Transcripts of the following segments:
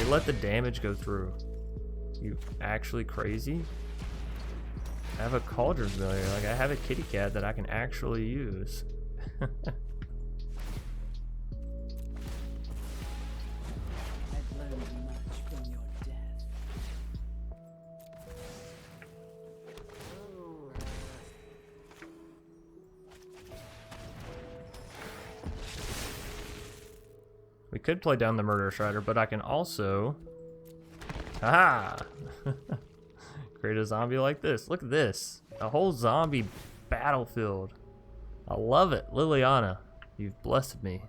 They let the damage go through. You actually crazy? I have a cauldron familiar. Like, I have a kitty cat that I can actually use. We could play down the Murderous Rider, but I can also... Haha! Create a zombie like this. Look at this. A whole zombie battlefield. I love it. Liliana, you've blessed me.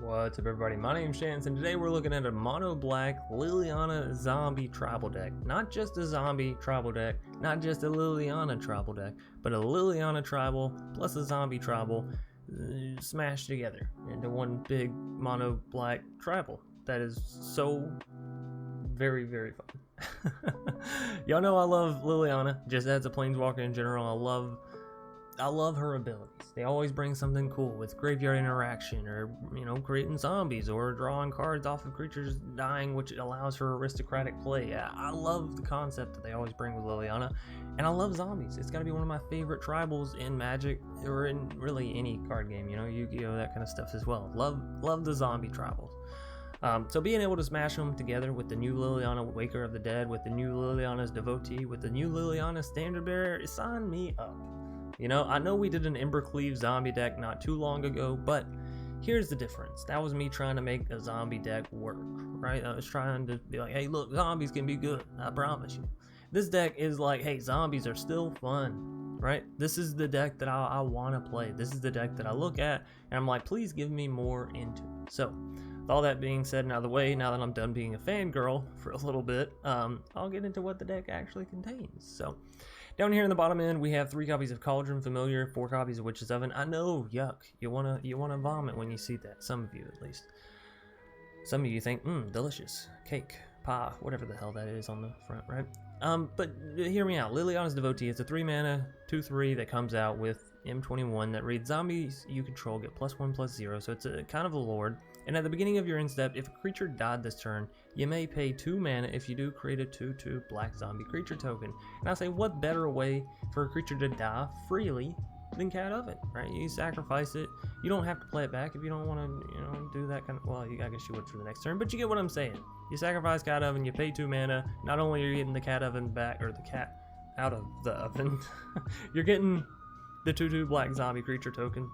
What's up, everybody? My name's Chance, and today we're looking at a mono black Liliana zombie tribal deck. Not just a zombie tribal deck, not just a Liliana tribal deck, but a Liliana tribal plus a zombie tribal smashed together into one big mono black tribal. That is so very, very fun. Y'all know I love Liliana, just as a planeswalker in general. I love her abilities. They always bring something cool with graveyard interaction, or, you know, creating zombies, or drawing cards off of creatures dying, which allows for aristocratic play. I love the concept that they always bring with Liliana, and I love zombies. It's gotta be one of my favorite tribals in Magic, or in really any card game, you know, Yu-Gi-Oh, that kind of stuff as well. Love the zombie tribals. So being able to smash them together with the new Liliana Waker of the Dead, with the new Liliana's Devotee, with the new Liliana Standard Bearer, sign me up. You know, I know we did an Embercleave zombie deck not too long ago, but here's the difference. That was me trying to make a zombie deck work, right? I was trying to be like, hey, look, zombies can be good, I promise you. This deck is like, hey, zombies are still fun, right? This is the deck that I want to play. This is the deck that I look at, and I'm like, please give me more into it. So, with all that being said and out of the way, now that I'm done being a fangirl for a little bit, I'll get into what the deck actually contains. So, down here in the bottom end, we have 3 copies of Cauldron Familiar, 4 copies of Witch's Oven. I know, yuck. You wanna vomit when you see that. Some of you, at least. Some of you think, delicious. Cake, pie, whatever the hell that is on the front, right? But hear me out. Liliana's Devotee. It's a 3-mana, 2/3 that comes out with M21 that reads, zombies you control get +1/+0. So it's a kind of a lord. And at the beginning of your end step, if a creature died this turn, you may pay 2 mana. If you do, create a 2/2 black zombie creature token. And I say, what better way for a creature to die freely than Cat Oven, right? You sacrifice it. You don't have to play it back if you don't want to, you know, do that kind of, well, I guess you would for the next turn, but you get what I'm saying. You sacrifice Cat Oven, you pay 2 mana. Not only are you getting the Cat Oven back, or the cat out of the oven, you're getting the 2/2 black zombie creature token,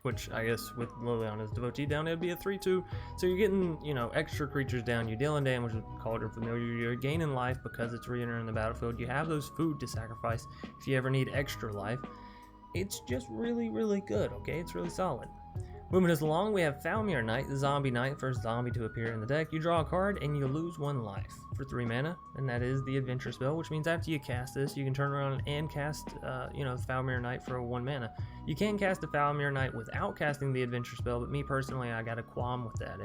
which I guess with Liliana's Devotee down, it'd be a 3/2. So you're getting, you know, extra creatures down. You're dealing damage with Cauldron Familiar. You're gaining life because it's re-entering the battlefield. You have those food to sacrifice if you ever need extra life. It's just really, really good, okay? It's really solid. Moving us along, we have Falmir Knight, the zombie knight, first zombie to appear in the deck. You draw a card and you lose 1 life for 3 mana, and that is the adventure spell, which means after you cast this, you can turn around and cast, you know, Falmir Knight for 1 mana. You can cast a Falmir Knight without casting the adventure spell, but me personally, I got a qualm with that.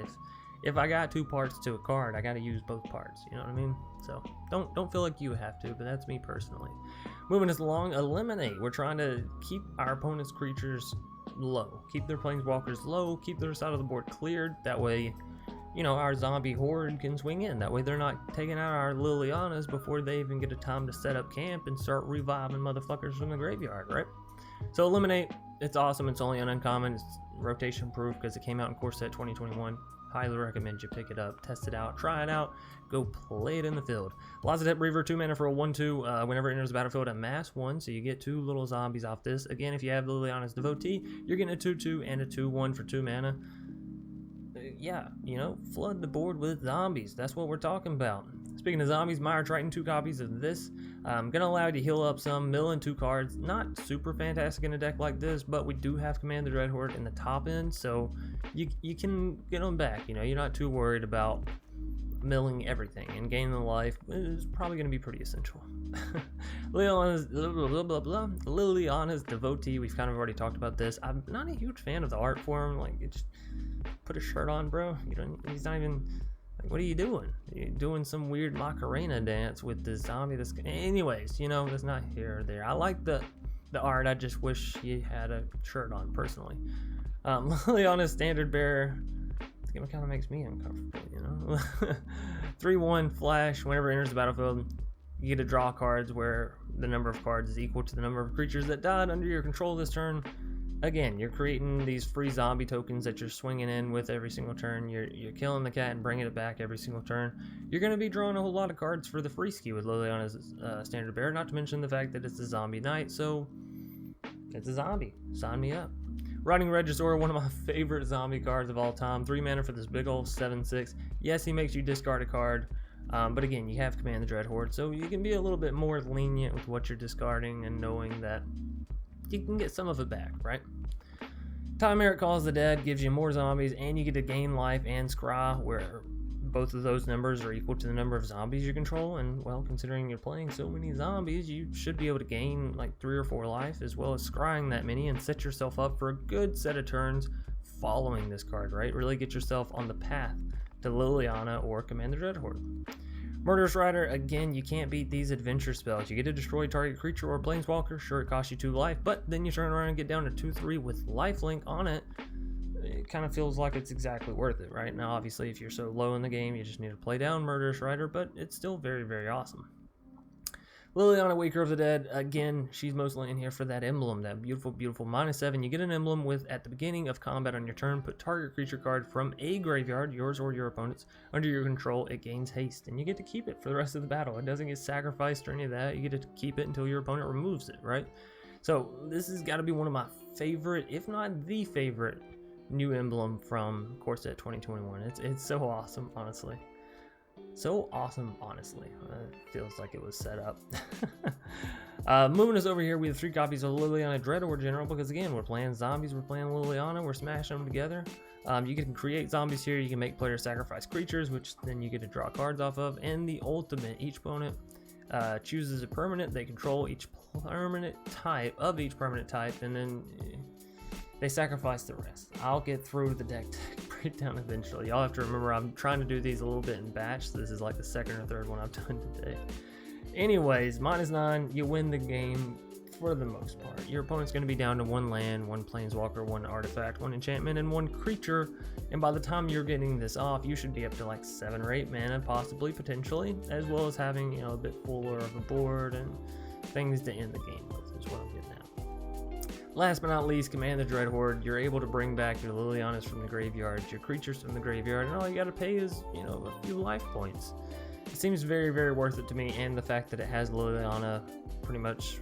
If I got 2 parts to a card, I got to use both parts. You know what I mean? So don't feel like you have to, but that's me personally. Moving us along, Eliminate. We're trying to keep our opponent's creatures low, keep their planeswalkers low, keep their side of the board cleared. That way, you know, our zombie horde can swing in. That way they're not taking out our Lilianas before they even get a time to set up camp and start reviving motherfuckers from the graveyard, right? So Eliminate, it's awesome. It's only an uncommon. It's rotation proof because it came out in Core Set 2021. Highly recommend you pick it up, test it out, try it out, go play it in the field. Lazadep Reaver, 2 mana for a 1/2. Whenever it enters the battlefield, amass 1, so you get 2 little zombies off this. Again, if you have Liliana's Devotee, you're getting a 2/2 and a 2/1 for 2 mana. Yeah, you know, flood the board with zombies. That's what we're talking about. Speaking of zombies, Mire Triton, 2 copies of this. Gonna allow you to heal up some, mill in 2 cards. Not super fantastic in a deck like this, but we do have Command the Dreadhorde in the top end, so you can get them back. You know, you're not too worried about milling everything, and gaining the life is probably going to be pretty essential. Liliana's Devotee, we've kind of already talked about this. I'm not a huge fan of the art form. Like, it's put a shirt on, bro. You don't. He's not even. Like, what are you doing? You're doing some weird Macarena dance with the zombie. This. Anyways, you know, that's not here or there. I like the art. I just wish he had a shirt on personally. Liliana's standard bearer. This game kind of makes me uncomfortable, you know. 3/1 flash. Whenever it enters the battlefield, you get to draw cards where the number of cards is equal to the number of creatures that died under your control this turn. Again, you're creating these free zombie tokens that you're swinging in with every single turn. You're killing the cat and bringing it back every single turn. You're going to be drawing a whole lot of cards for the free ski with Liliana's standard bearer, not to mention the fact that it's a zombie knight, so it's a zombie. Sign me up. Riding Registrar, one of my favorite zombie cards of all time. 3 mana for this big ol' 7/6. Yes, he makes you discard a card, but again, you have Command the Dreadhorde, so you can be a little bit more lenient with what you're discarding and knowing that you can get some of it back, right? Time Merit Calls the Dead gives you more zombies, and you get to gain life and scry, where both of those numbers are equal to the number of zombies you control. And well, considering you're playing so many zombies, you should be able to gain like 3 or 4 life, as well as scrying that many, and set yourself up for a good set of turns following this card, right? Really get yourself on the path to Liliana or Command the Dreadhorde. Murderous Rider, again, you can't beat these adventure spells. You get to destroy target creature or planeswalker. Sure, it costs you 2 life, but then you turn around and get down to 2/3 with lifelink on it. It kind of feels like it's exactly worth it, right? Now, obviously, if you're so low in the game, you just need to play down Murderous Rider, but it's still very, very awesome. Liliana, Waker of the Dead, again, she's mostly in here for that emblem, that beautiful, beautiful -7. You get an emblem with, at the beginning of combat on your turn, put target creature card from a graveyard, yours or your opponent's, under your control. It gains haste, and you get to keep it for the rest of the battle. It doesn't get sacrificed or any of that. You get to keep it until your opponent removes it, right? So this has got to be one of my favorite, if not the favorite, new emblem from Core Set 2021. It's so awesome, honestly. So awesome, honestly. It feels like it was set up. Moving us over here, we have 3 copies of Liliana Dreadhorde General, because again, we're playing zombies, we're playing Liliana, we're smashing them together. You can create zombies here, you can make players sacrifice creatures, which then you get to draw cards off of, and the ultimate, each opponent chooses a permanent they control, each permanent type of each permanent type, and then they sacrifice the rest. I'll get through the deck breakdown eventually. Y'all have to remember, I'm trying to do these a little bit in batch, so this is like the 2nd or 3rd one I've done today. Anyways, -9, you win the game for the most part. Your opponent's going to be down to 1 land, 1 planeswalker, 1 artifact, 1 enchantment, and 1 creature. And by the time you're getting this off, you should be up to like 7 or 8 mana, possibly, potentially, as well as having, you know, a bit fuller of a board and things to end the game with, is what I'm getting at. Last but not least, Command the Dreadhorde. You're able to bring back your Liliana's from the graveyard, your creatures from the graveyard, and all you gotta pay is, you know, a few life points. It seems very, very worth it to me, and the fact that it has Liliana pretty much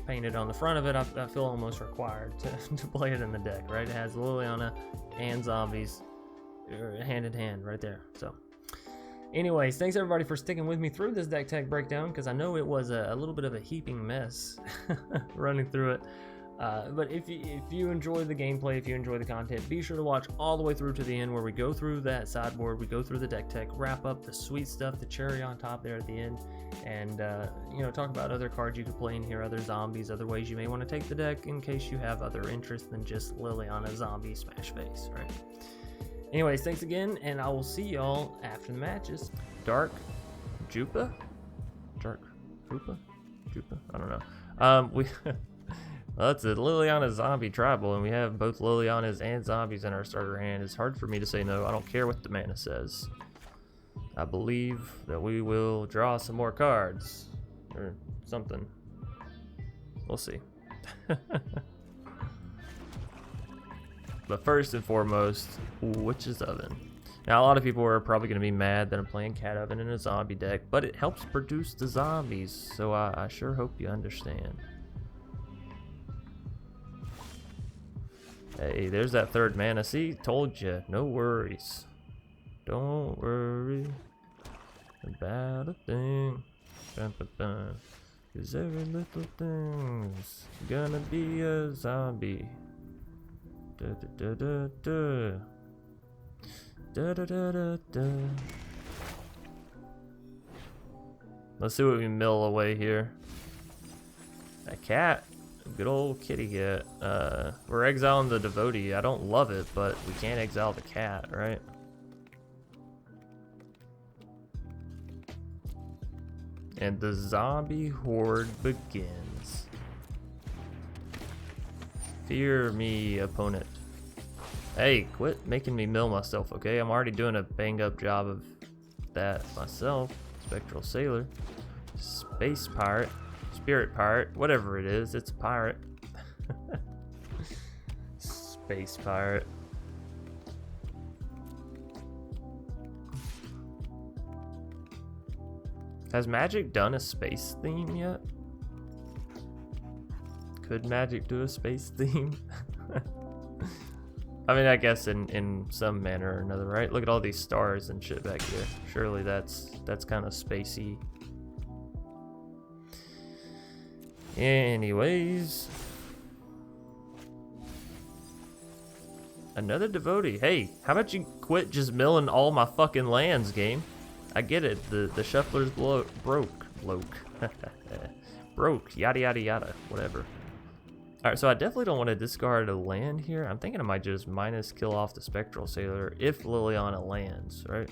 painted on the front of it, I feel almost required to play it in the deck, right? It has Liliana and zombies hand in hand right there. So anyways, thanks everybody for sticking with me through this deck tech breakdown, because I know it was a little bit of a heaping mess running through it. But if you enjoy the gameplay, if you enjoy the content, be sure to watch all the way through to the end, where we go through that sideboard, we go through the deck tech, wrap up the sweet stuff, the cherry on top there at the end, and you know, talk about other cards you could play in here, other zombies, other ways you may want to take the deck in case you have other interests than just Liliana zombie smash face, right? Anyways, thanks again, and I will see y'all after the matches. Dark Jupa? I don't know. Well, that's a Liliana zombie tribal, and we have both Lilianas and zombies in our starter hand. It's hard for me to say no. I don't care what the mana says. I believe that we will draw some more cards or something. We'll see. But first and foremost, Witch's Oven. Now, a lot of people are probably going to be mad that I'm playing Cat Oven in a zombie deck, but it helps produce the zombies, so I sure hope you understand. Hey, there's that 3rd mana. See, told you, no worries. Don't worry about a thing. Cause every little thing's gonna be a zombie. Da da da da da da da da da. Let's see what we mill away here. A cat. Good old kitty cat. We're exiling the devotee. I don't love it, but we can't exile the cat, right? And the zombie horde begins. Fear me, opponent. Hey, quit making me mill myself, okay? I'm already doing a bang-up job of that myself. Spectral sailor. Space pirate. Spirit pirate. Whatever it is, it's a pirate. Space pirate. Has Magic done a space theme yet? Could Magic do a space theme? I mean, I guess in some manner or another, right? Look at all these stars and shit back here. Surely that's kind of spacey. Anyways. Another devotee. Hey, how about you quit just milling all my fucking lands, game? I get it. The shuffler's broke. Broke. Yada yada yada. Whatever. Alright, so I definitely don't want to discard a land here. I'm thinking I might just minus kill off the Spectral Sailor if Liliana lands, right?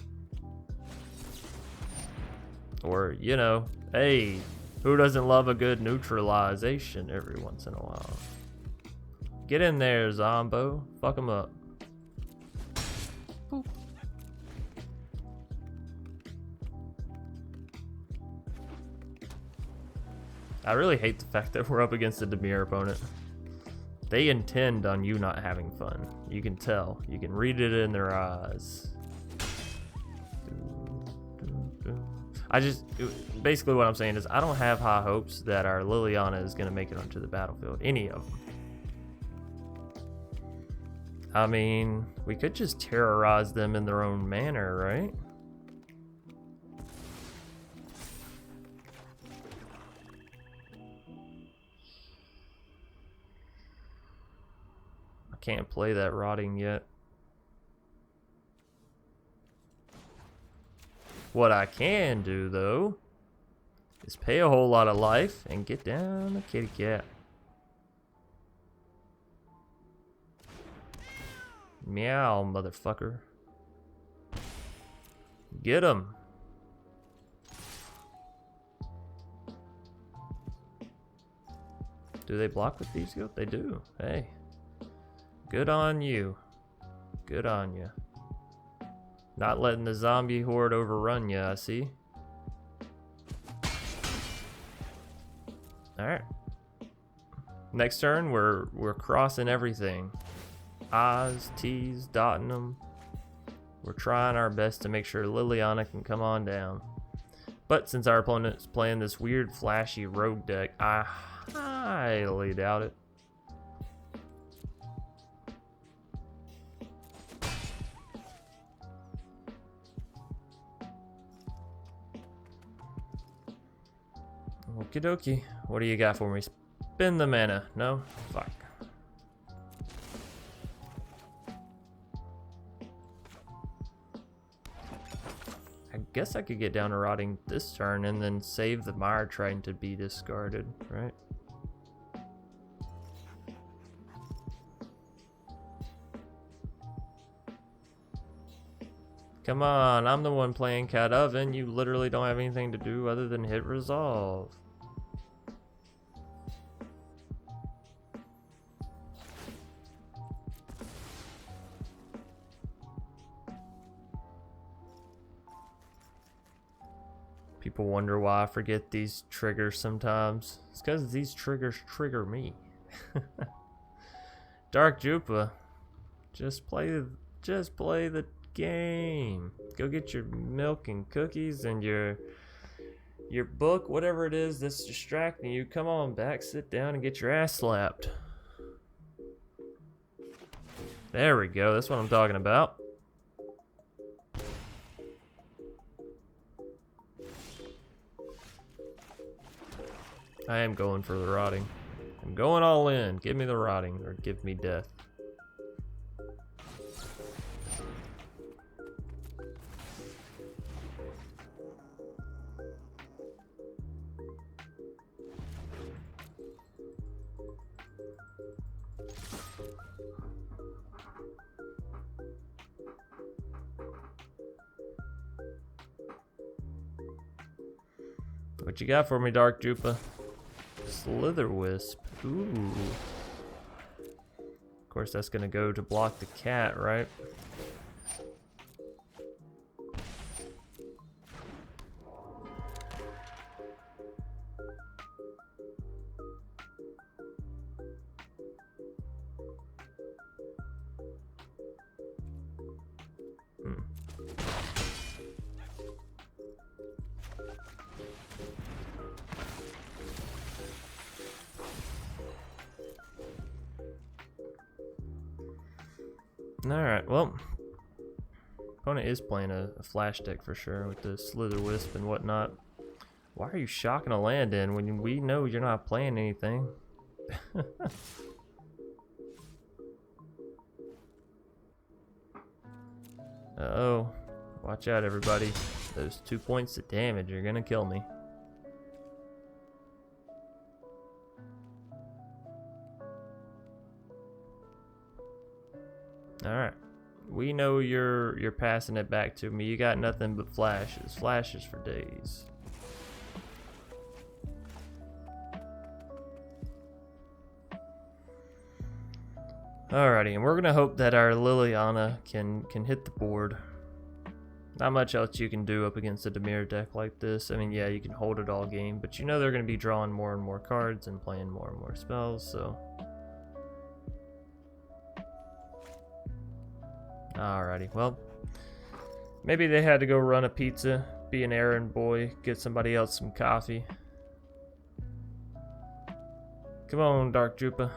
Or, you know, hey, who doesn't love a good neutralization every once in a while? Get in there, Zombo. Fuck him up. Boop. I really hate the fact that we're up against a Dimir opponent. They intend on you not having fun. You can tell. You can read it in their eyes. Basically what I'm saying is I don't have high hopes that our Liliana is going to make it onto the battlefield. Any of them. I mean, we could just terrorize them in their own manner, right? Can't play that rotting yet. What I can do though is pay a whole lot of life and get down the kitty cat. Meow, motherfucker. Get him. Do they block with these goats? They do. Hey. Good on you. Good on you. Not letting the zombie horde overrun you, I see. Alright. Next turn, we're crossing everything. I's, T's, dotting them. We're trying our best to make sure Liliana can come on down. But since our opponent's playing this weird flashy rogue deck, I highly doubt it. Okie dokie. What do you got for me? Spin the mana. No? Fuck. I guess I could get down to rotting this turn and then save the Mire Triton to be discarded, right? Come on, I'm the one playing Cat Oven. You literally don't have anything to do other than hit resolve. People wonder why I forget these triggers sometimes. It's because these triggers trigger me. Dark Jupa, just play the game. Go get your milk and cookies and your book, whatever it is that's distracting you. Come on back, sit down and get your ass slapped. There we go. That's what I'm talking about. I am going for the rotting. I'm going all in. Give me the rotting or give me death. What you got for me, Dark Jupa? Slither Wisp. Ooh. Of course, that's gonna go to block the cat, right? Alright, well, opponent is playing a flash deck for sure with the Slither Wisp and whatnot. Why are you shocking a land in when we know you're not playing anything? Uh-oh. Watch out, everybody. Those 2 points of damage are gonna kill me. Alright. We know you're passing it back to me. You got nothing but flashes. Flashes for days. Alrighty, and we're gonna hope that our Liliana can hit the board. Not much else you can do up against a Dimir deck like this. I mean, yeah, you can hold it all game, but you know they're gonna be drawing more and more cards and playing more and more spells, so. Alrighty, well, maybe they had to go run a pizza, be an errand boy, get somebody else some coffee. Come on, Dark Jupa.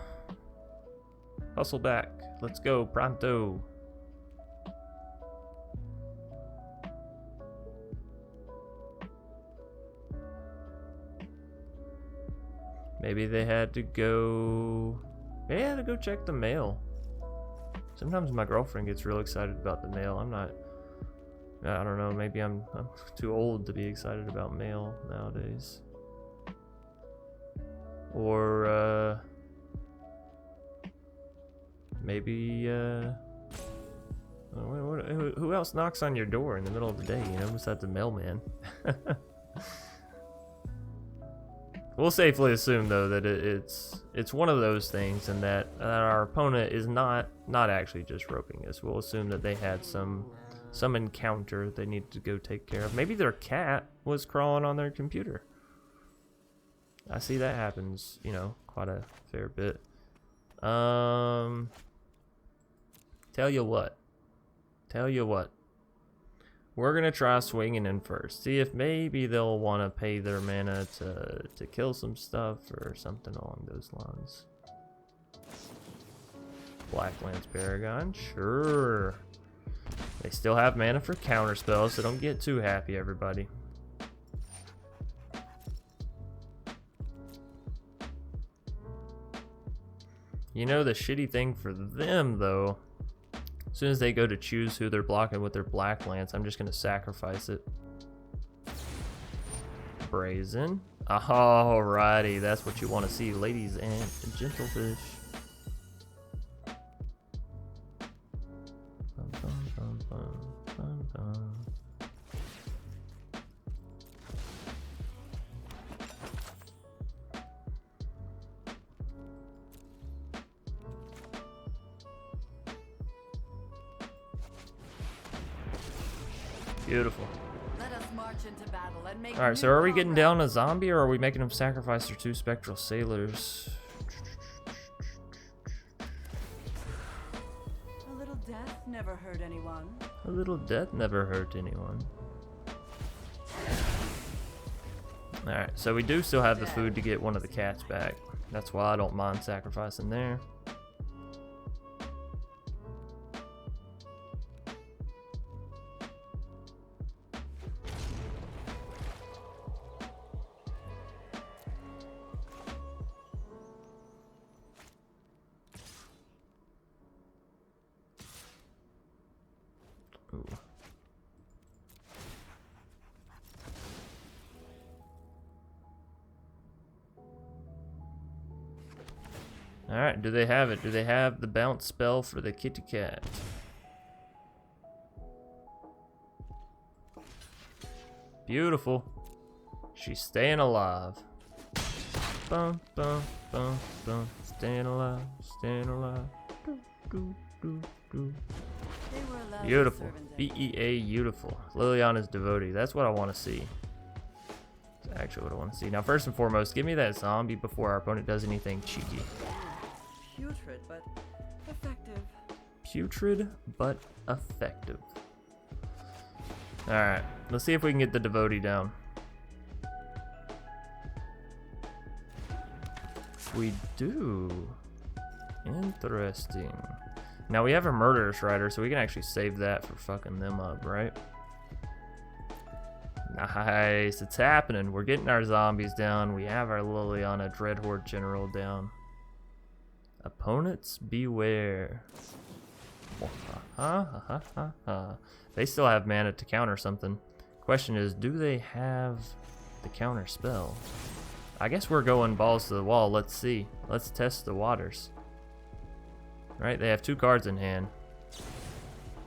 Hustle back. Let's go, pronto. Maybe they had to go... Maybe they had to go check the mail. Sometimes my girlfriend gets real excited about the mail. I'm not... I don't know, maybe I'm too old to be excited about mail nowadays. Or, maybe, who else knocks on your door in the middle of the day, you know, besides the mailman? We'll safely assume, though, that it's one of those things, and that our opponent is not actually just roping us. We'll assume that they had some encounter they needed to go take care of. Maybe their cat was crawling on their computer. I see that happens, you know, quite a fair bit. Tell you what. We're gonna try swinging in first. See if maybe they'll want to pay their mana to kill some stuff or something along those lines. Blacklands Paragon, sure. They still have mana for counter spells, so don't get too happy, everybody. You know, the shitty thing for them, though, as soon as they go to choose who they're blocking with their Blacklands, I'm just going to sacrifice it. Brazen. Alrighty, that's what you want to see, ladies and gentlefish. Bum, bum, bum, bum, bum, bum. Beautiful. Let us march into battle and make Alright, so are we getting down a zombie, or are we making them sacrifice their 2 spectral sailors? A little death never hurt anyone. A little death never hurt anyone. Alright, so we do still have the food to get one of the cats back. That's why I don't mind sacrificing there. Ooh. Alright, do they have it? Do they have the bounce spell for the kitty cat? Beautiful. She's staying alive. Bum, bum, bum, bum. Staying alive, staying alive. Do, do, do, do. They were allowed to Beautiful. serve in death. BEA beautiful. Liliana's devotee. That's what I want to see. That's actually what I want to see. Now, first and foremost, give me that zombie before our opponent does anything cheeky. Putrid, but effective. Putrid, but effective. Alright, let's see if we can get the devotee down. We do. Interesting. Now we have a murderous rider, so we can actually save that for fucking them up, right? Nice, it's happening. We're getting our zombies down. We have our Liliana Dreadhorde General down. Opponents beware. They still have mana to counter something. Question is, do they have the counter spell? I guess we're going balls to the wall. Let's see. Let's test the waters. Right, they have 2 cards in hand.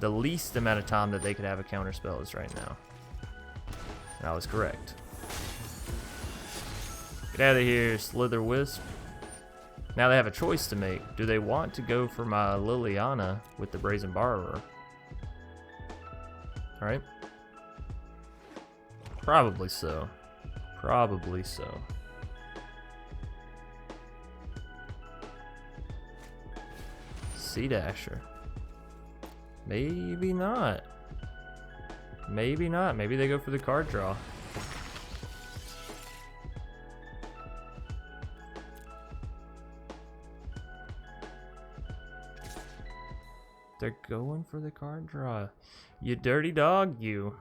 The least amount of time that they could have a counter spell is right now. And I was correct. Get out of here, Slither Wisp. Now they have a choice to make. Do they want to go for my Liliana with the Brazen Borrower? Alright. Probably so. Probably so. Sea Dasher. Maybe not. Maybe not. Maybe they go for the card draw. They're going for the card draw. You dirty dog, you.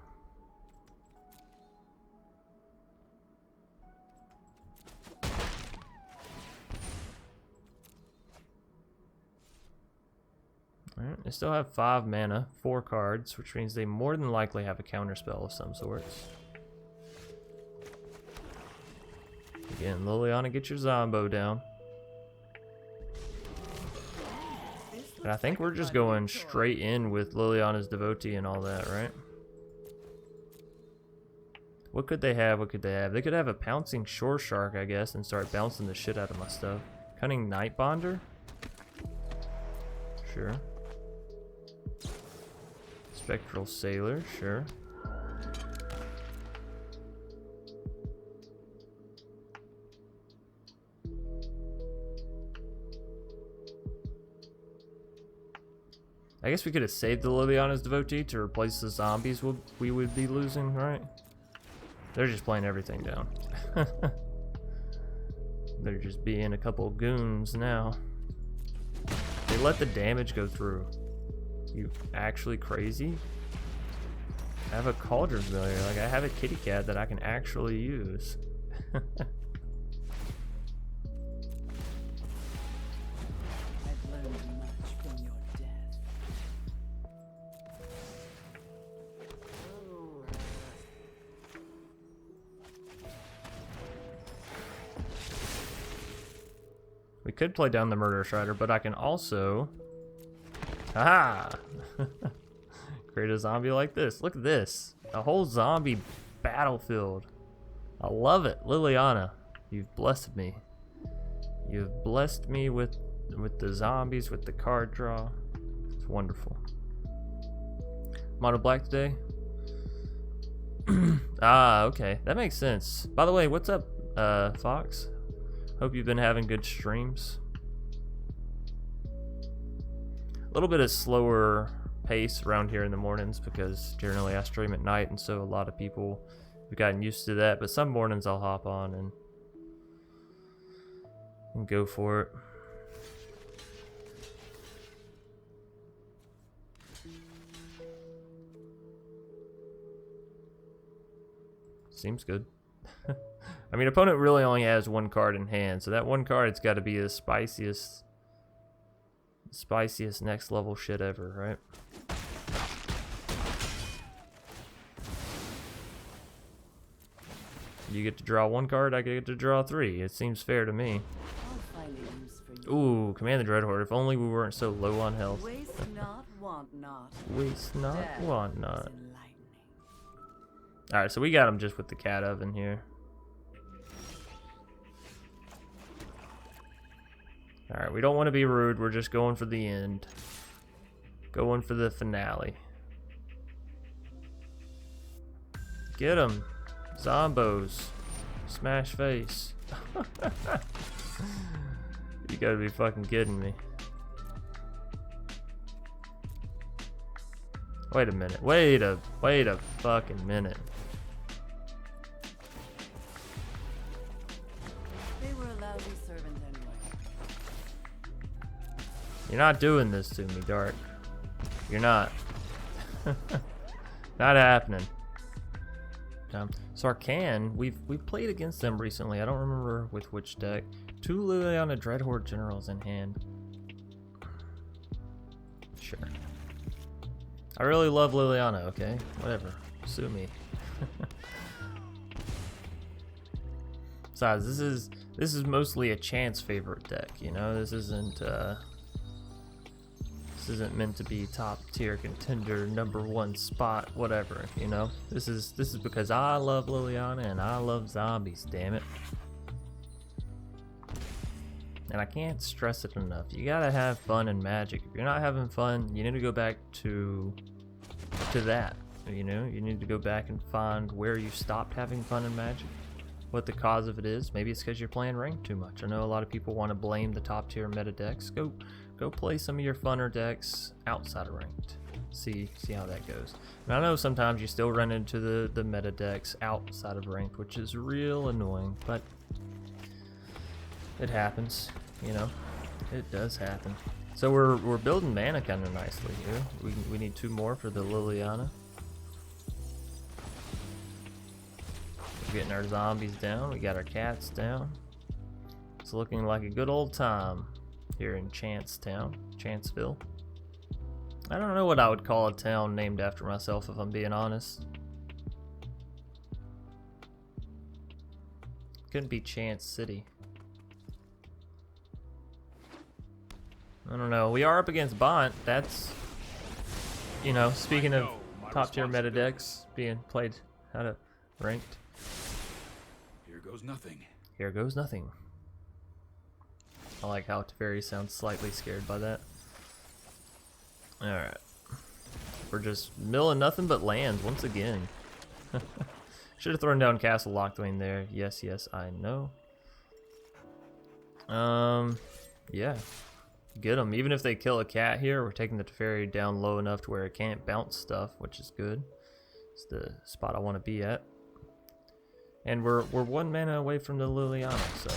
Alright, they still have 5 mana, 4 cards, which means they more than likely have a counter spell of some sorts. Again, Liliana, get your Zombo down. And I think we're just going straight in with Liliana's devotee and all that, right? What could they have? What could they have? They could have a pouncing shore shark, I guess, and start bouncing the shit out of my stuff. Cunning Nightbonder? Sure. Spectral Sailor, sure. I guess we could have saved the Liliana's devotee to replace the zombies we would be losing, right? They're just playing everything down. They're just being a couple goons now. They let the damage go through. You actually crazy? I have a cauldron failure. Like, I have a kitty cat that I can actually use. I've learned much from your death. We could play down the Murderous Rider, but I can also... Haha! Create a zombie like this. Look at this. A whole zombie battlefield. I love it. Liliana, you've blessed me. You've blessed me with the zombies, with the card draw. It's wonderful. Mono black today? Ah, okay. That makes sense. By the way, what's up, Fox? Hope you've been having good streams. A little bit of slower pace around here in the mornings because generally I stream at night, and so a lot of people have gotten used to that. But some mornings I'll hop on and go for it. Seems good. I mean, opponent really only has 1 card in hand, so that 1 card's got to be the spiciest next level shit ever, right? You get to draw 1 card, I get to draw 3. It seems fair to me. I'll find a use for you. Ooh, command the Dreadhorde. If only we weren't so low on health. Waste not, want not. Waste not, Death want is not. enlightening. Alright, so we got him just with the cat oven here. Alright, we don't want to be rude. We're just going for the end. Going for the finale. Get him. Zombos. Smash face. You gotta be fucking kidding me. Wait a minute. Wait a fucking minute. They were a lousy servant anyway. You're not doing this to me, Dark. You're not. Not happening. Sarkhan, we've played against them recently. I don't remember with which deck. 2 Liliana Dreadhorde Generals in hand. Sure. I really love Liliana, okay? Whatever. Sue me. Besides, this is mostly a chance favorite deck, you know? This isn't meant to be top tier contender, #1 spot, whatever, you know? This is because I love Liliana and I love zombies, damn it. And I can't stress it enough. You gotta have fun in Magic. If you're not having fun, you need to go back to that. You know, you need to go back and find where you stopped having fun in Magic. What the cause of it is. Maybe it's because you're playing ranked too much. I know a lot of people want to blame the top tier meta decks. Go play some of your funner decks outside of ranked. See how that goes. And I know sometimes you still run into the meta decks outside of ranked, which is real annoying, but it happens, you know. It does happen. So we're building mana kind of nicely here. We need 2 more for the Liliana. We're getting our zombies down. We got our cats down. It's looking like a good old time here in Chanceville. I don't know what I would call a town named after myself, if I'm being honest. Couldn't be Chance City. I don't know. We are up against Bont. That's, you know, speaking of top tier meta decks being played out of ranked. Here goes nothing. Here goes nothing. I like how Teferi sounds slightly scared by that. Alright. We're just milling nothing but lands once again. Should have thrown down Castle Locthwain there. Yes, I know. Yeah. Get them. Even if they kill a cat here, we're taking the Teferi down low enough to where it can't bounce stuff, which is good. It's the spot I want to be at. And we're 1 mana away from the Liliana, so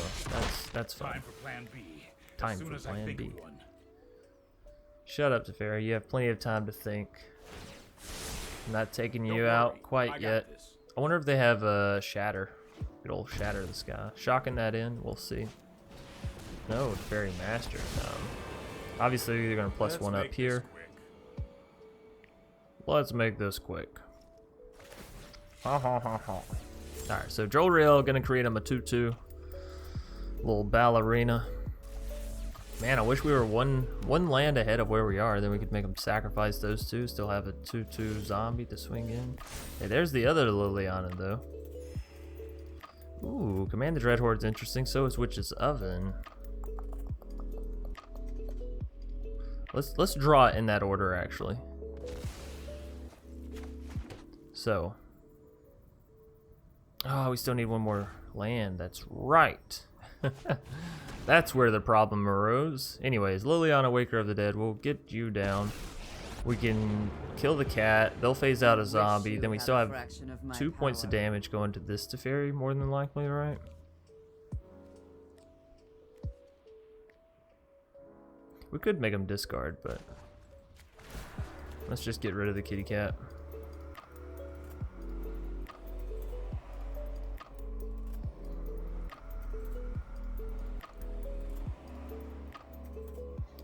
that's fine. Time for plan B. Time for plan B. Shut up, Teferi. You have plenty of time to think. I'm not taking you out quite yet. I wonder if they have a shatter. Good old shatter the sky. Shocking that in. We'll see. No, Teferi Master. Obviously, they're going to plus 1 up here. Let's make this quick. Ha ha ha ha. Alright, so Jolriel going to create him a 2/2. Little ballerina. Man, I wish we were one land ahead of where we are. Then we could make them sacrifice those 2. Still have a 2/2 zombie to swing in. Hey, there's the other Liliana, though. Ooh, Command the Dreadhorde's interesting. So is Witch's Oven. Let's draw it in that order, actually. So. Oh, we still need 1 more land. That's right. That's where the problem arose. Anyways, Liliana, Waker of the Dead, we'll get you down. We can kill the cat. They'll phase out a zombie. Then we still have 2 points of damage going to this Teferi, more than likely, right? We could make him discard, but let's just get rid of the kitty cat.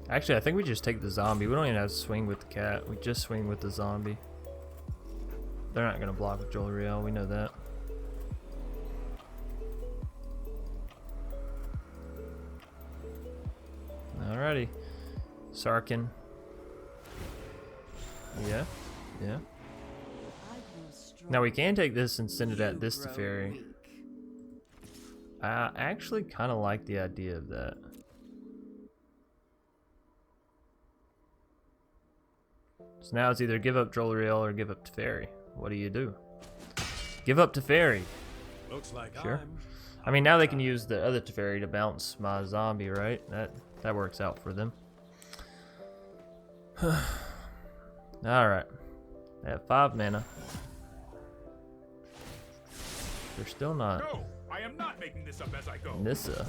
Actually, I think we just take the zombie. We don't even have to swing with the cat. We just swing with the zombie. They're not going to block with Jolriel. We know that. Alrighty. Sarkhan. Yeah. Now we can take this and send it at this Teferi. I actually kind of like the idea of that. So now it's either give up Jolariel or give up Teferi. What do you do? Give up Teferi. Looks like Sure. I mean, now they can use the other Teferi to bounce my zombie, right? That works out for them. Alright. They have 5 mana. They're still not. No, I am not making this up as I go. Nissa.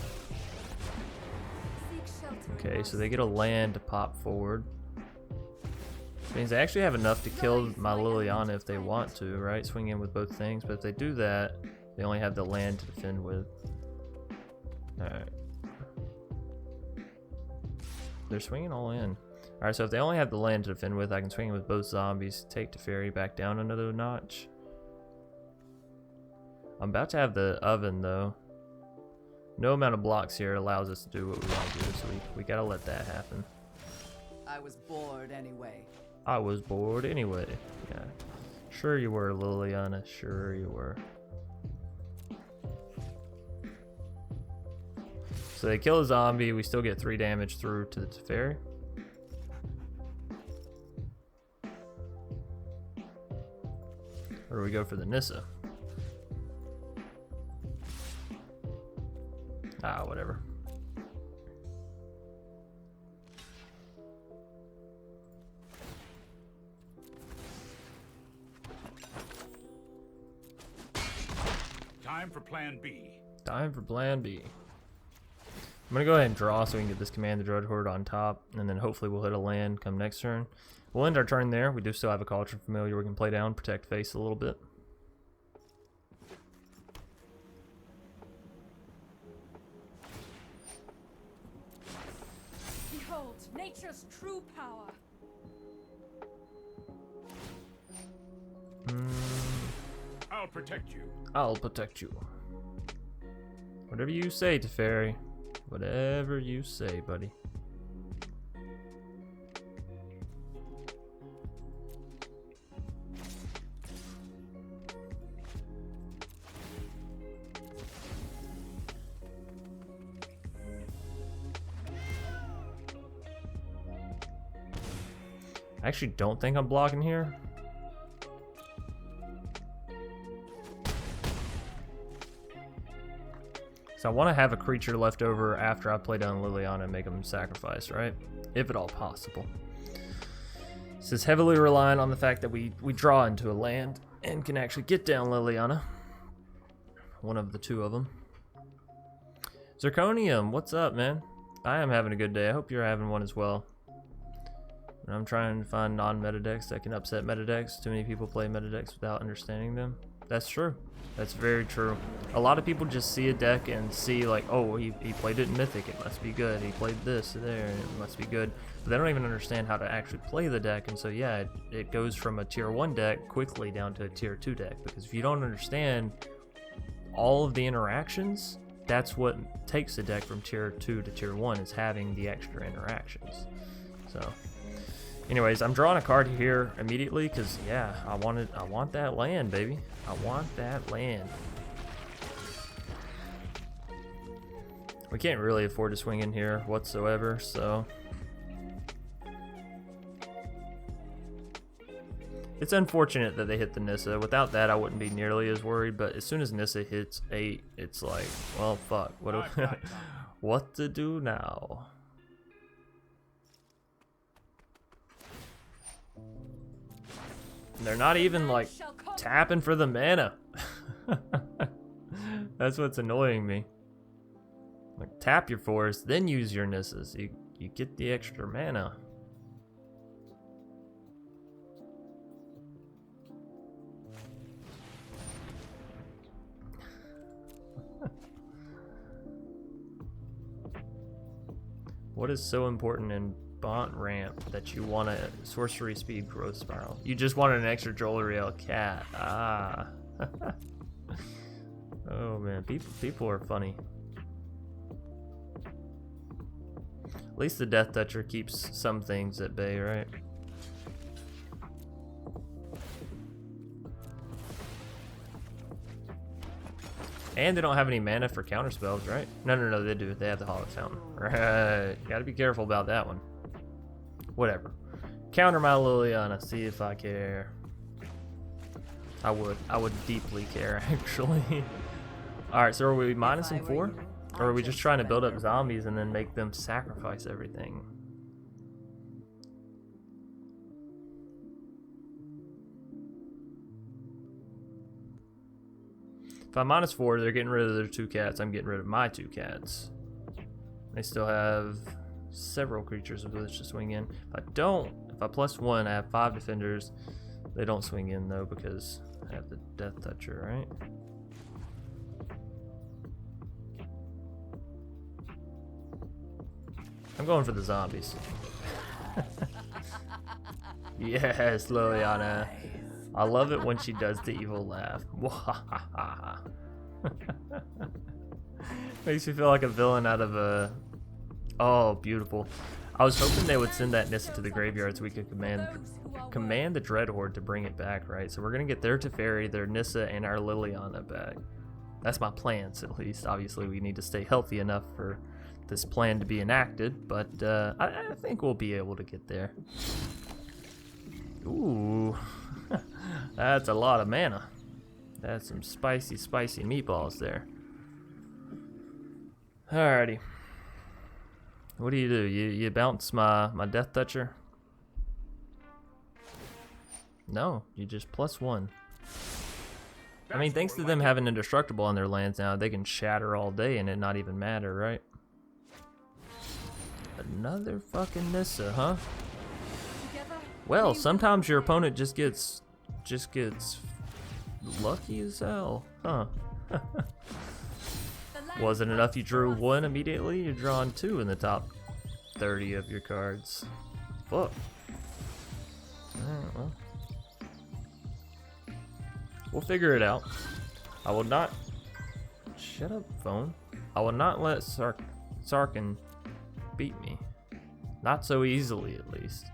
Okay, so they get a land to pop forward. Which means they actually have enough to kill my Liliana if they want to, right? Swing in with both things, but if they do that, they only have the land to defend with. Alright. They're swinging all in. Alright, so if they only have the land to defend with, I can swing in with both zombies, take Teferi back down another notch. I'm about to have the oven, though. No amount of blocks here allows us to do what we want to do, so we gotta let that happen. I was bored anyway. I was bored anyway. Yeah. Sure you were, Liliana. Sure you were. So they kill a zombie. We still get 3 damage through to the Teferi. Or do we go for the Nissa? Ah, whatever. Time for plan B. Time for plan B. I'm gonna go ahead and draw so we can get this Command the Dreadhorde on top, and then hopefully we'll hit a land come next turn. We'll end our turn there. We do still have a Cauldron Familiar we can play down, protect face a little bit. Behold nature's true power. I'll protect you. I'll protect you. Whatever you say, Teferi. Whatever you say, buddy. I actually don't think I'm blocking here. So I want to have a creature left over after I play down Liliana and make them sacrifice, right? If at all possible. This is heavily reliant on the fact that we draw into a land and can actually get down Liliana. One of the 2 of them. Zirconium, what's up, man? I am having a good day. I hope you're having one as well. And I'm trying to find non-meta decks that can upset meta decks. Too many people play meta decks without understanding them. That's true. That's very true. A lot of people just see a deck and see like, oh, he played it in Mythic, it must be good. He played this there, and it must be good. But they don't even understand how to actually play the deck, and so yeah, it goes from a tier 1 deck quickly down to a tier 2 deck. Because if you don't understand all of the interactions, that's what takes a deck from tier 2 to tier 1, is having the extra interactions. So anyways, I'm drawing a card here immediately because, yeah, I want that land, baby. I want that land. We can't really afford to swing in here whatsoever, so it's unfortunate that they hit the Nissa. Without that, I wouldn't be nearly as worried, but as soon as Nissa hits 8, it's like, well, fuck. What to do now? They're not even like tapping for the mana. That's what's annoying me. Like, tap your forest, then use your Nissas. You get the extra mana. What is so important in Bont Ramp that you want a sorcery speed growth spiral? You just wanted an extra Jolariel cat. Ah. Oh man, people are funny. At least the Death Toucher keeps some things at bay, right? And they don't have any mana for counter spells, right? No, they do. They have the Hollow Fountain. Right. Gotta be careful about that one. Whatever. Counter my Liliana, see if I care. I would deeply care, actually. Alright, so are we minusing 4? Or are we just trying to build up zombies and then make them sacrifice everything? If I'm -4, they're getting rid of their 2 cats. I'm getting rid of my 2 cats. They still have several creatures of which to swing in. If I +1, I have 5 defenders. They don't swing in though because I have the Death Toucher, right? I'm going for the zombies. Yes, Liliana. I love it when she does the evil laugh. Makes me feel like a villain out of a... Oh, beautiful. I was hoping they would send that Nissa to the graveyard so we could command the Dreadhorde to bring it back, right? So we're going to get their Teferi, their Nissa, and our Liliana back. That's my plans, at least. Obviously, we need to stay healthy enough for this plan to be enacted, but I think we'll be able to get there. Ooh, that's a lot of mana. That's some spicy, spicy meatballs there. Alrighty. What do? You bounce my Death Toucher? No, you just +1. I mean, thanks to them having Indestructible on their lands now, they can shatter all day and it not even matter, right? Another fucking Nissa, huh? Well, sometimes your opponent just gets lucky as hell, huh? Wasn't enough you drew 1 immediately, you're drawing 2 in the top 30 of your cards. Fuck. Alright, well. We'll figure it out. I will not... Shut up, phone. I will not let Sarkin beat me. Not so easily, at least.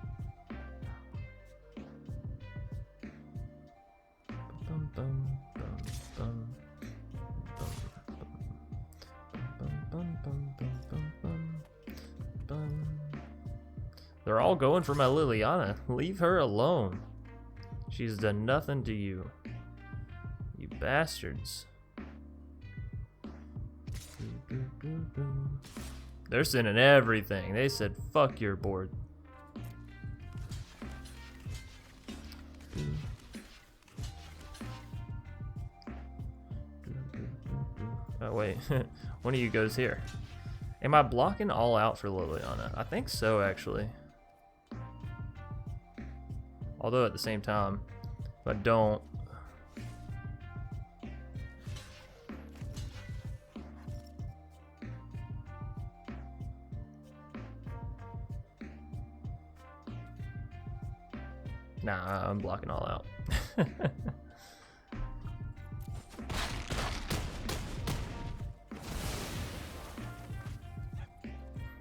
They're all going for my Liliana. Leave her alone. She's done nothing to you. You bastards. They're sending everything. They said, fuck your board. Oh, wait. One of you goes here. Am I blocking all out for Liliana? I think so, actually. Although at the same time, if I don't... Nah, I'm blocking all out.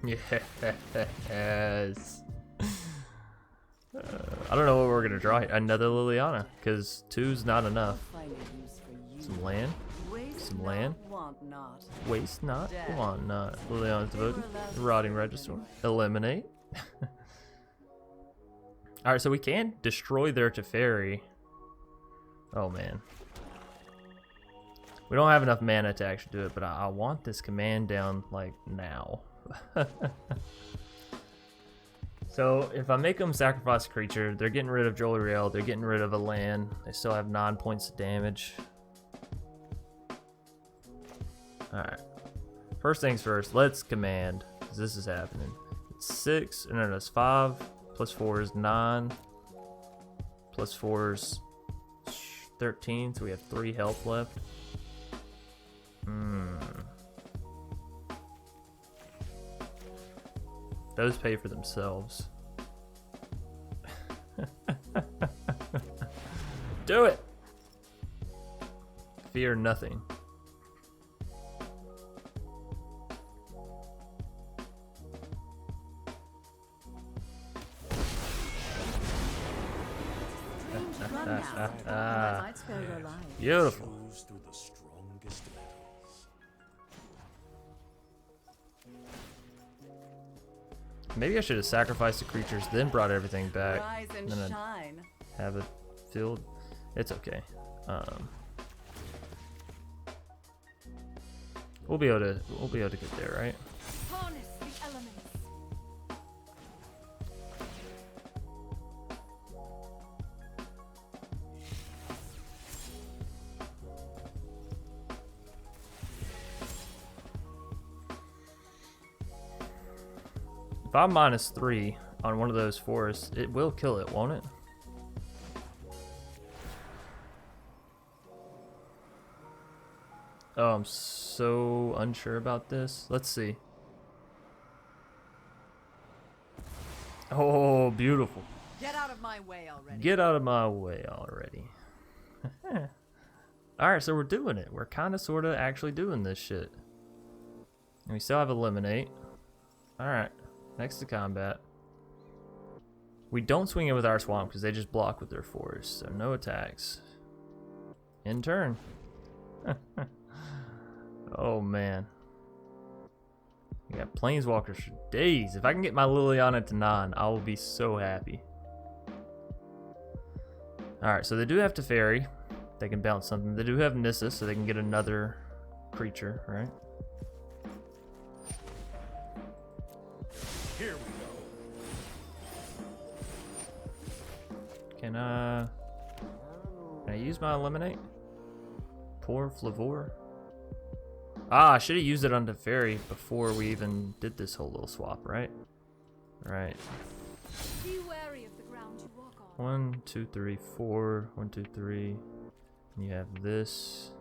Yes. I don't know what we're gonna draw here. Another Liliana, because 2's not enough. Some land. Some land. Waste not, want not. Liliana's devoted. Rotting Register. Eliminate. Alright, so we can destroy their Teferi. Oh man. We don't have enough mana to actually do it, but I want this command down like now. So if I make them sacrifice a creature, they're getting rid of Jolariel, they're getting rid of a land, they still have 9 points of damage. Alright. First things first, let's command, because this is happening. It's 6, and then it's 5, +4 is 9, +4 is 13, so we have 3 health left. Those pay for themselves. Do it! Fear nothing. Beautiful. Maybe I should have sacrificed the creatures, then brought everything back. Rise and then I'd shine. have it filled. It's okay. We'll be able to get there, right? Harness the elements. If I'm -3 on one of those forests, it will kill it, won't it? Oh, I'm so unsure about this. Let's see. Oh, beautiful. Get out of my way already. Get out of my way already. Alright, so we're doing it. We're kind of, sort of, actually doing this shit. And we still have Eliminate. Alright, next to combat. We don't swing in with our swamp because they just block with their forest. So no attacks. In turn. Oh man. We got planeswalkers for days. If I can get my Liliana to 9, I will be so happy. Alright, so they do have Teferi. They can bounce something. They do have Nissa, so they can get another creature, right? Here we go. Can I use my Eliminate? Poor Flavor. Ah, I should have used it on Teferi before we even did this whole little swap, right? Right. Be wary of the ground you walk on. 1, 2, 3, 4. 1, 2, 3. And you have this.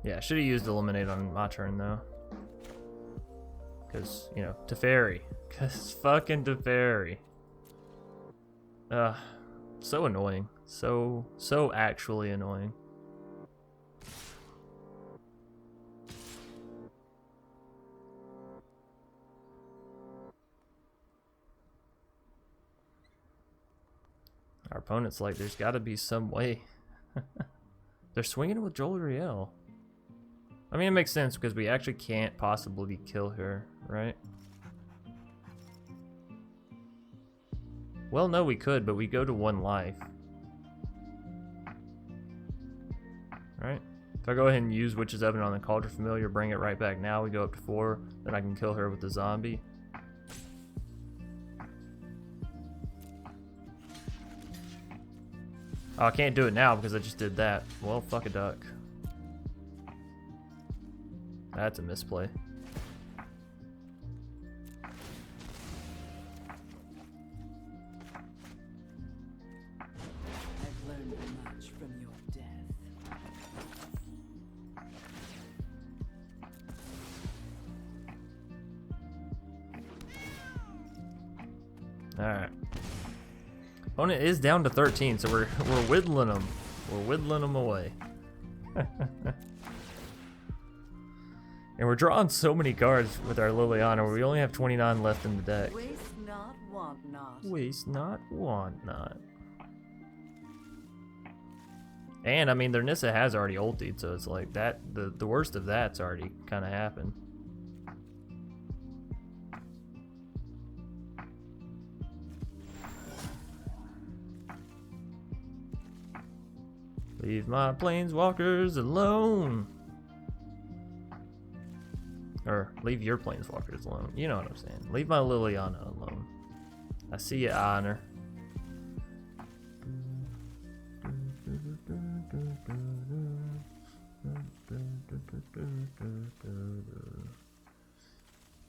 Yeah, I should have used Eliminate on my turn though. Because, you know, Teferi. Because fucking Teferi. So annoying. So actually annoying. Our opponent's like, there's gotta be some way. They're swinging it with Jolariel. I mean, it makes sense because we actually can't possibly kill her, right? Well, no, we could, but we go to 1 life. Right? If I go ahead and use Witch's Oven on the Cauldron Familiar, bring it right back now, we go up to 4, then I can kill her with the zombie. Oh, I can't do it now because I just did that. Well, fuck a duck. That's a misplay. I've learned much from your death. Alright. Opponent is down to 13, so we're whittling them. We're whittling them away. And we're drawing so many cards with our Liliana. We only have 29 left in the deck. Waste not, want not. Waste not, want not. And I mean, their Nissa has already ultied, so it's like that. The worst of that's already kind of happened. Leave my planeswalkers alone. Or leave your planeswalkers alone. You know what I'm saying. Leave my Liliana alone. I see you, Honor.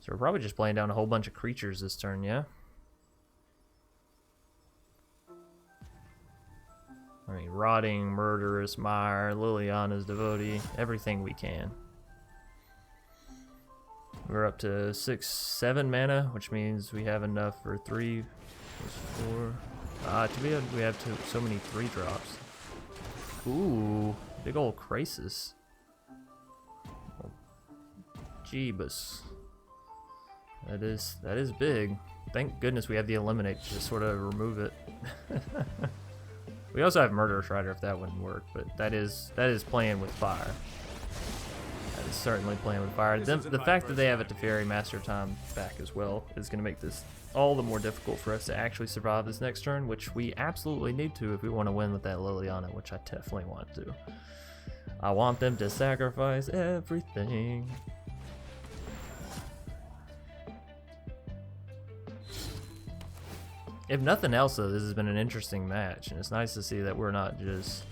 So we're probably just playing down a whole bunch of creatures this turn, yeah? I mean, Rotting, Murderous Mire, Liliana's Devotee, everything we can. We're up to 6, 7 mana, which means we have enough for 3 plus 4. To be able, we have so many 3 drops. Ooh, Big old crisis. Oh, Jeebus. That is big. Thank goodness we have the eliminate to just sort of remove it. We also have Murderous Rider if that wouldn't work, but that is playing with fire. That is certainly playing with fire. The fact that they have a Teferi Master Time back as well is going to make this all the more difficult for us to actually survive this next turn, which we absolutely need to if we want to win with that Liliana, which I definitely want to. I want them to sacrifice everything. If nothing else, though, this has been an interesting match, and it's nice to see that we're not just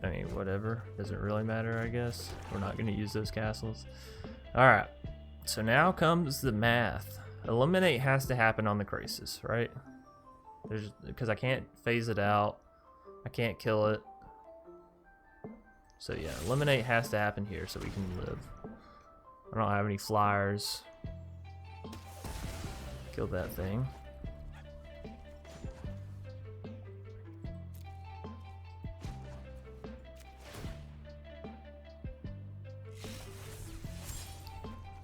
I mean, whatever. Doesn't really matter, I guess. We're not going to use those castles. Alright, so now comes the math. Eliminate has to happen on the crisis, right? Because I can't phase it out. I can't kill it. So yeah, eliminate has to happen here so we can live. I don't have any flyers. Kill that thing.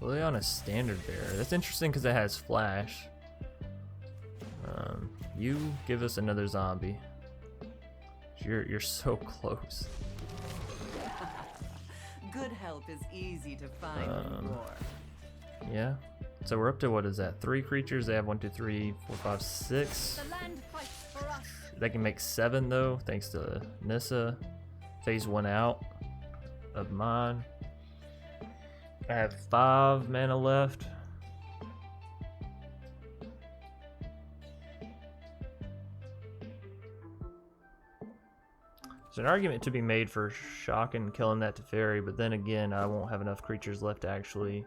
Liliana's standard bearer. That's interesting because it has flash. You give us another zombie. You're so close. Good help is easy to find in war. Yeah. So we're up to, what is that? 3 creatures. They have 1, 2, 3, 4, 5, 6. The land fights for us. They can make 7 though, thanks to Nissa. Phase 1 out of mine. I have 5 mana left. There's an argument to be made for shocking and killing that Teferi, but then again, I won't have enough creatures left to actually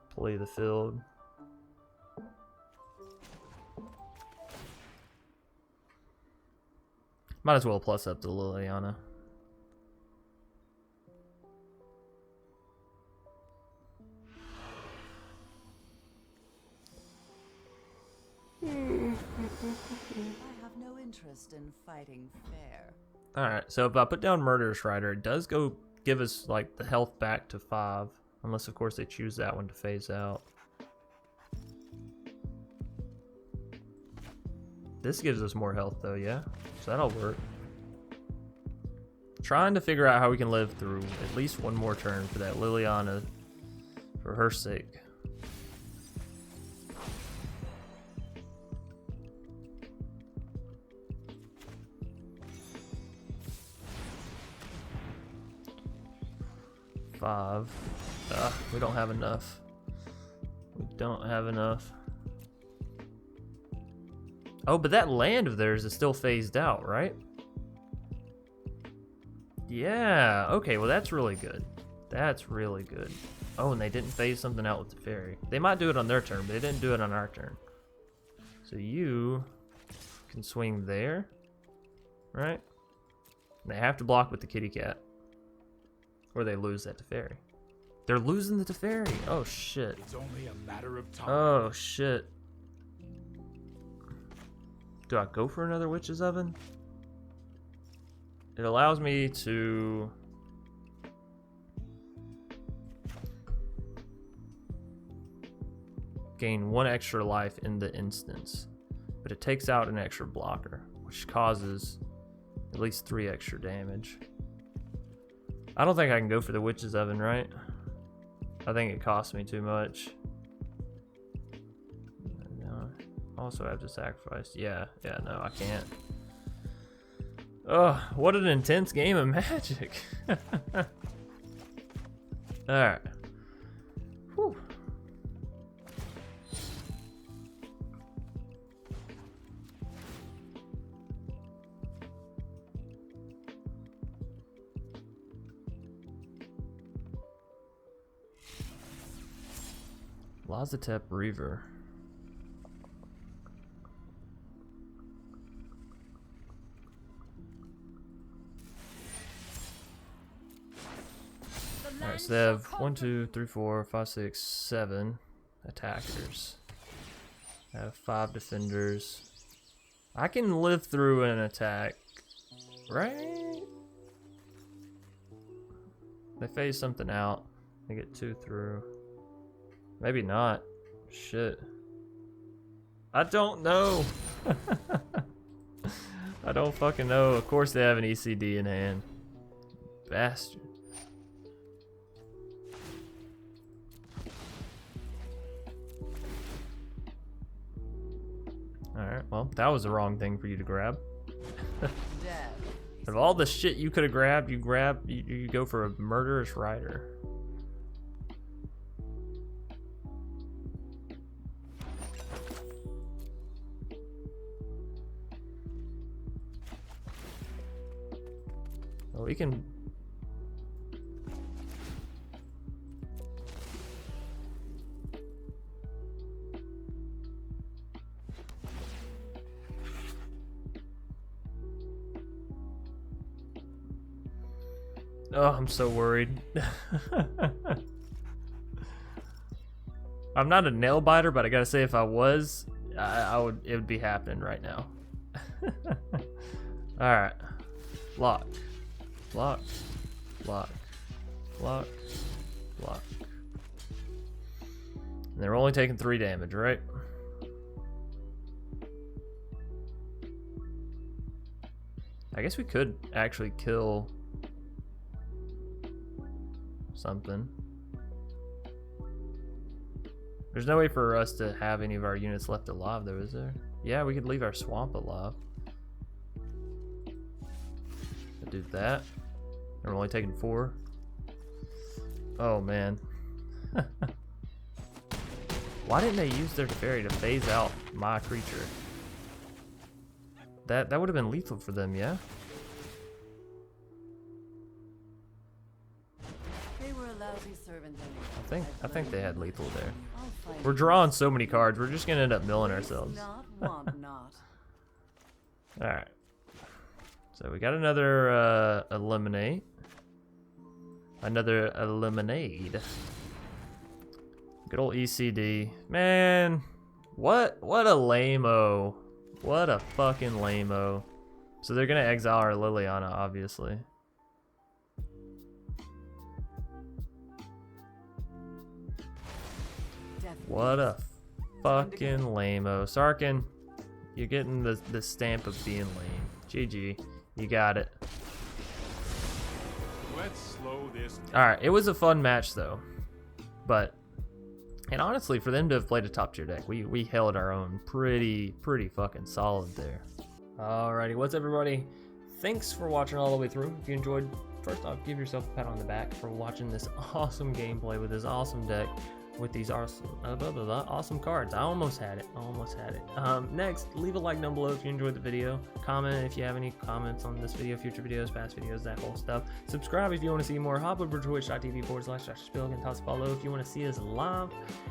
play the field. Might as well plus up to Liliana. I have no interest in fighting fair. Alright, so if I put down Murderous Rider, it does go give us like the health back to 5. Unless of course they choose that one to phase out. This gives us more health though, yeah? So that'll work. Trying to figure out how we can live through at least one more turn for that Liliana, for her sake. We don't have enough. We don't have enough. Oh, but that land of theirs is still phased out, right? Yeah, okay, well that's really good. That's really good. Oh, and they didn't phase something out with the fairy. They might do it on their turn, but they didn't do it on our turn. So you can swing there, right? And they have to block with the kitty cat. Or they lose that Teferi. They're losing the Teferi. Oh shit. It's only a matter of time. Oh shit. Do I go for another Witch's Oven? It allows me to gain 1 extra life in the instance, but it takes out an extra blocker, which causes at least 3 extra damage. I don't think I can go for the Witch's Oven, right? I think it costs me too much. No, also I have to sacrifice. Yeah, no, I can't. Oh, what an intense game of Magic. Alright. Whew. Lazatep Reaver. Alright, so they have 1, 2, 3, 4, 5, 6, 7 attackers. I have 5 defenders. I can live through an attack, right? They phase something out. They get 2 through. Maybe not. Shit. I don't know. I don't fucking know. Of course they have an ECD in hand. Bastard. Alright, well, that was the wrong thing for you to grab. Of all the shit you could have grabbed, you go for a murderous rider. Well, we can... Oh, I'm so worried. I'm not a nail biter, but I gotta say, if I was, I would. It would be happening right now. All right, lock, lock, lock, lock, lock. And they're only taking 3 damage, right? I guess we could actually kill something. There's no way for us to have any of our units left alive though, is there? Yeah, we could leave our swamp alive. I'll do that. And we're only taking 4. Oh man. Why didn't they use their fairy to phase out my creature? That would have been lethal for them, yeah? I think they had lethal there. We're drawing so many cards, we're just gonna end up milling ourselves. Alright. So we got another eliminate. Another eliminate. Good old ECD. Man, what a lame-o. What a fucking lame-o. So they're gonna exile our Liliana, obviously. What a fucking lame-o. Sarkin, you're getting the stamp of being lame. GG. You got it. Let's slow this down. Alright, it was a fun match though. But, and honestly, for them to have played a top tier deck, we held our own pretty fucking solid there. Alrighty, what's up everybody? Thanks for watching all the way through. If you enjoyed, first off, give yourself a pat on the back for watching this awesome gameplay with this awesome deck. With these awesome cards. I almost had it. Next, leave a like down below if you enjoyed the video. Comment if you have any comments on this video, future videos, past videos, that whole stuff. Subscribe if you want to see more. Hop over to twitch.tv/Spielk and toss a follow if you want to see us live.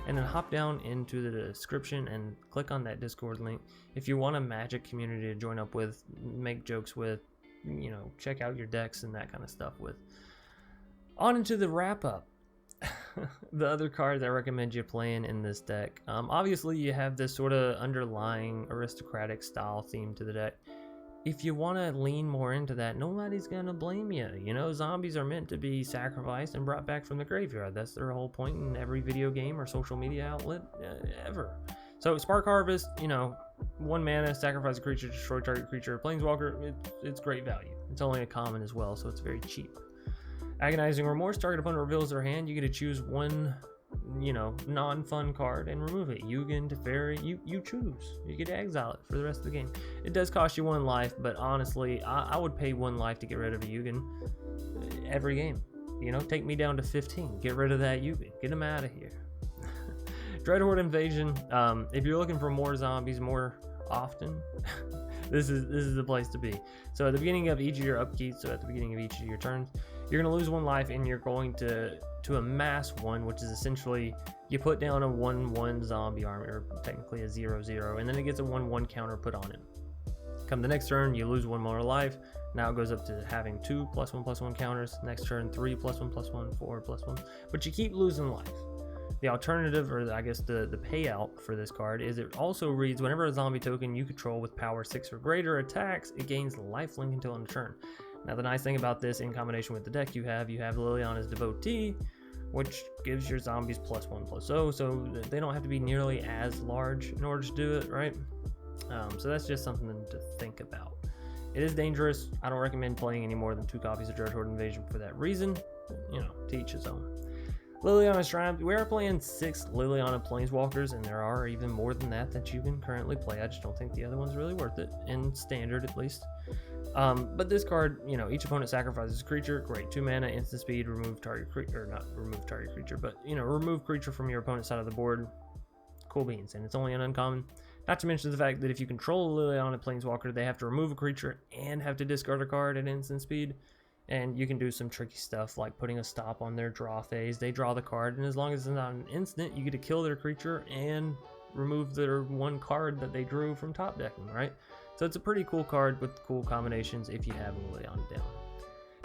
And then hop down into the description and click on that Discord link if you want a Magic community to join up with, make jokes with, you know, check out your decks and that kind of stuff with. On into the wrap up. The other cards I recommend you playing in this deck. Obviously you have this sort of underlying aristocratic style theme to the deck. If you want to lean more into that, nobody's gonna blame you. You know, zombies are meant to be sacrificed and brought back from the graveyard. That's their whole point in every video game or social media outlet ever. So Spark Harvest, you know, 1 mana, sacrifice a creature, destroy target creature, Planeswalker, it's great value. It's only a common as well, so it's very cheap. Agonizing Remorse, target opponent reveals their hand. You get to choose 1, you know, non-fun card and remove it. Yugen, Teferi, you choose. You get to exile it for the rest of the game. It does cost you 1 life, but honestly, I would pay 1 life to get rid of a Yugen every game. You know, take me down to 15. Get rid of that Yugen. Get him out of here. Dreadhorde Invasion. If you're looking for more zombies more often, this is the place to be. So at the beginning of each of your upkeep, so at the beginning of each of your turns, you're going to lose 1 life and you're going to amass 1, which is essentially you put down a 1/1 zombie army, or technically a 0/0, and then it gets a 1/1 counter put on it. Come the next turn, you lose 1 more life. Now it goes up to having 2 +1/+1 counters. Next turn, 3 +1/+1, 4 +1. But you keep losing life. The alternative, or I guess the payout for this card, is it also reads whenever a zombie token you control with power 6 or greater attacks, it gains lifelink until end of turn. Now the nice thing about this, in combination with the deck you have Liliana's Devotee, which gives your zombies +1/+0, so they don't have to be nearly as large in order to do it, right? So that's just something to think about. It is dangerous. I don't recommend playing any more than 2 copies of Dreadhorde Invasion for that reason. You know, to each his own. Liliana's Shrine. We are playing 6 Liliana Planeswalkers, and there are even more than that you can currently play. I just don't think the other one's really worth it, in standard at least. But this card, you know, each opponent sacrifices a creature. Great, 2 mana, instant speed, remove target creature, or not remove target creature, but, you know, remove creature from your opponent's side of the board. Cool beans, and it's only an uncommon. Not to mention the fact that if you control a Liliana Planeswalker, they have to remove a creature and have to discard a card at instant speed. And you can do some tricky stuff like putting a stop on their draw phase. They draw the card, and as long as it's not an instant, you get to kill their creature and remove their 1 card that they drew from top decking, right? So it's a pretty cool card with cool combinations if you have Liliana down.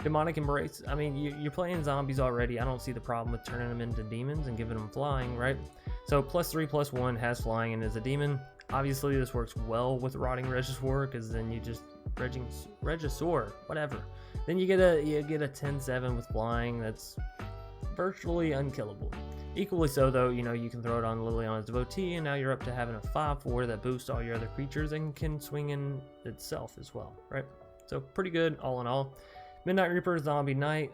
Demonic Embrace. I mean, you're playing zombies already. I don't see the problem with turning them into demons and giving them flying, right? So +3/+1 has flying and is a demon. Obviously, this works well with Rotting Regisaur, because then you just Regisaur, whatever. Then you get a 10/7 with flying that's virtually unkillable. Equally so, though, you know, you can throw it on Liliana's Devotee, and now you're up to having a 5/4 that boosts all your other creatures and can swing in itself as well, right? So pretty good all in all. Midnight Reaper Zombie Knight,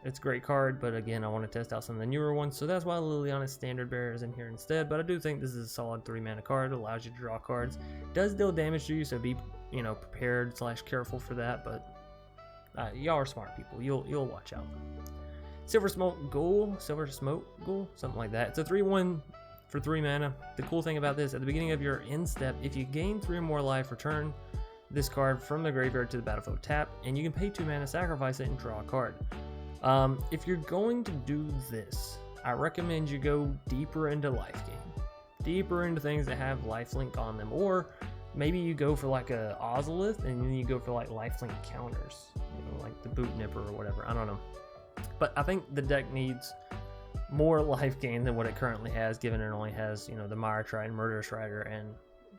it's a great card, but again, I want to test out some of the newer ones, so that's why Liliana's Standard Bearer is in here instead. But I do think this is a solid 3 mana card. It allows you to draw cards, does deal damage to you, so be, you know, prepared / careful for that. But y'all are smart people, you'll watch out. Silver Smoke Ghoul, something like that. It's a 3/1 for 3 mana. The cool thing about this, at the beginning of your end step, if you gain 3 or more life, return this card from the graveyard to the battlefield tap, and you can pay 2 mana, sacrifice it, and draw a card. If you're going to do this, I recommend you go deeper into life gain, deeper into things that have lifelink on them, or maybe you go for like a Ozolith, and then you go for like lifelink counters, you know, like the Boot Nipper or whatever. I don't know, but I think the deck needs more life gain than what it currently has, given it only has, you know, the Mire Triton, Murderous Rider, and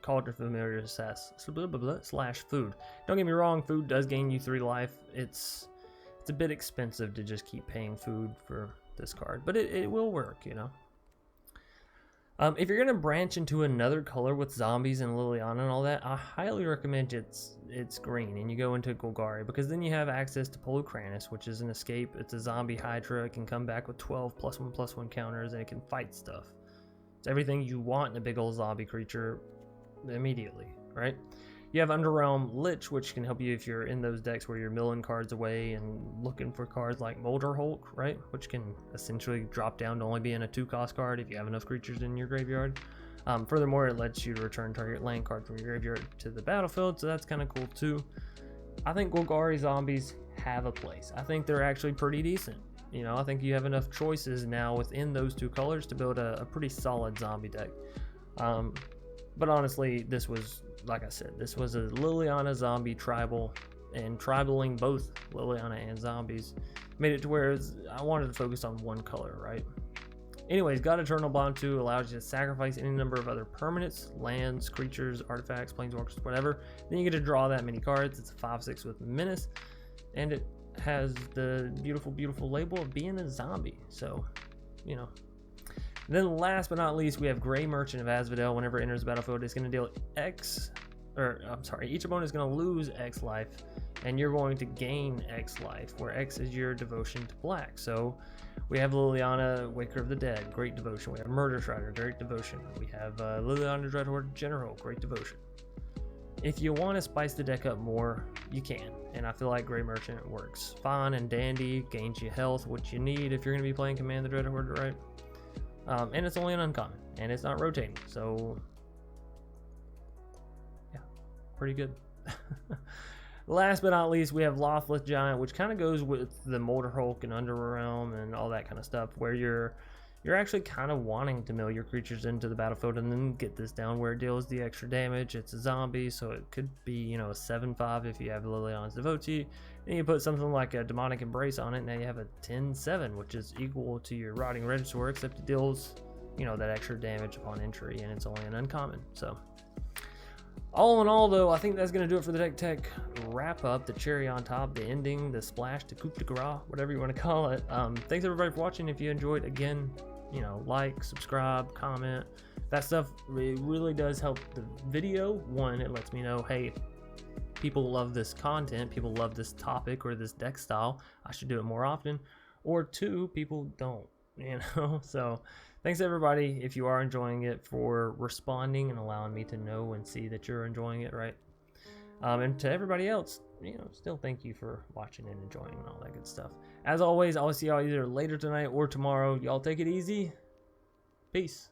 Cauldron Familiar / food. Don't get me wrong, food does gain you 3 life. It's a bit expensive to just keep paying food for this card, but it will work, you know. If you're gonna branch into another color with zombies and Liliana and all that, I highly recommend it's green and you go into Golgari, because then you have access to Polukranis, which is an escape. It's a zombie Hydra. It can come back with 12 +1/+1 counters, and it can fight stuff. It's everything you want in a big old zombie creature immediately, right? You have Underrealm Lich, which can help you if you're in those decks where you're milling cards away and looking for cards like Molder Hulk, right? Which can essentially drop down to only being a 2-cost card if you have enough creatures in your graveyard. Furthermore, it lets you return target land card from your graveyard to the battlefield, so that's kind of cool too. I think Golgari zombies have a place. I think they're actually pretty decent. You know, I think you have enough choices now within those 2 colors to build a pretty solid zombie deck. But honestly, this was, like I said, this was a Liliana zombie tribal, and tribaling both Liliana and zombies made it to where I wanted to focus on 1 color, right? Anyways, God Eternal Bond 2 allows you to sacrifice any number of other permanents, lands, creatures, artifacts, planeswalkers, whatever. Then you get to draw that many cards. It's a 5/6 with Menace, and it has the beautiful, beautiful label of being a zombie. So, you know. Then last but not least, we have Grey Merchant of Asphodel. Whenever it enters the battlefield, it's going to deal each opponent is going to lose X life, and you're going to gain X life, where X is your devotion to black. So we have Liliana, Waker of the Dead, great devotion. We have Murderous Rider, great devotion. We have Unexplained Dreadhorde General, great devotion. If you want to spice the deck up more, you can, and I feel like Grey Merchant works fine and dandy, gains you health, which you need if you're going to be playing Command the Dreadhorde, right? And it's only an uncommon, and it's not rotating, so yeah, pretty good. Last but not least, we have Lothlith Giant, which kind of goes with the Molder Hulk and Underrealm and all that kind of stuff, where you're actually kind of wanting to mill your creatures into the battlefield and then get this down where it deals the extra damage. It's a zombie, so it could be, you know, a 7/5 if you have Liliana's Devotee. Then you put something like a Demonic Embrace on it, now you have a 10/7, which is equal to your Rotting Regisaur, except it deals you know, that extra damage upon entry, and it's only an uncommon. So all in all, though, I think that's going to do it for the deck tech wrap up, the cherry on top, the ending, the splash, the coup de grace, whatever you want to call it. Thanks everybody for watching. If you enjoyed, again, you know, like, subscribe, comment. That stuff really does help the video. One, it lets me know, hey, people love this content, people love this topic or this deck style, I should do it more often. Or two, people don't, you know. So thanks everybody, if you are enjoying it, for responding and allowing me to know and see that you're enjoying it, right? And to everybody else, you know, still thank you for watching and enjoying and all that good stuff. As always, I'll see y'all either later tonight or tomorrow. Y'all take it easy. Peace.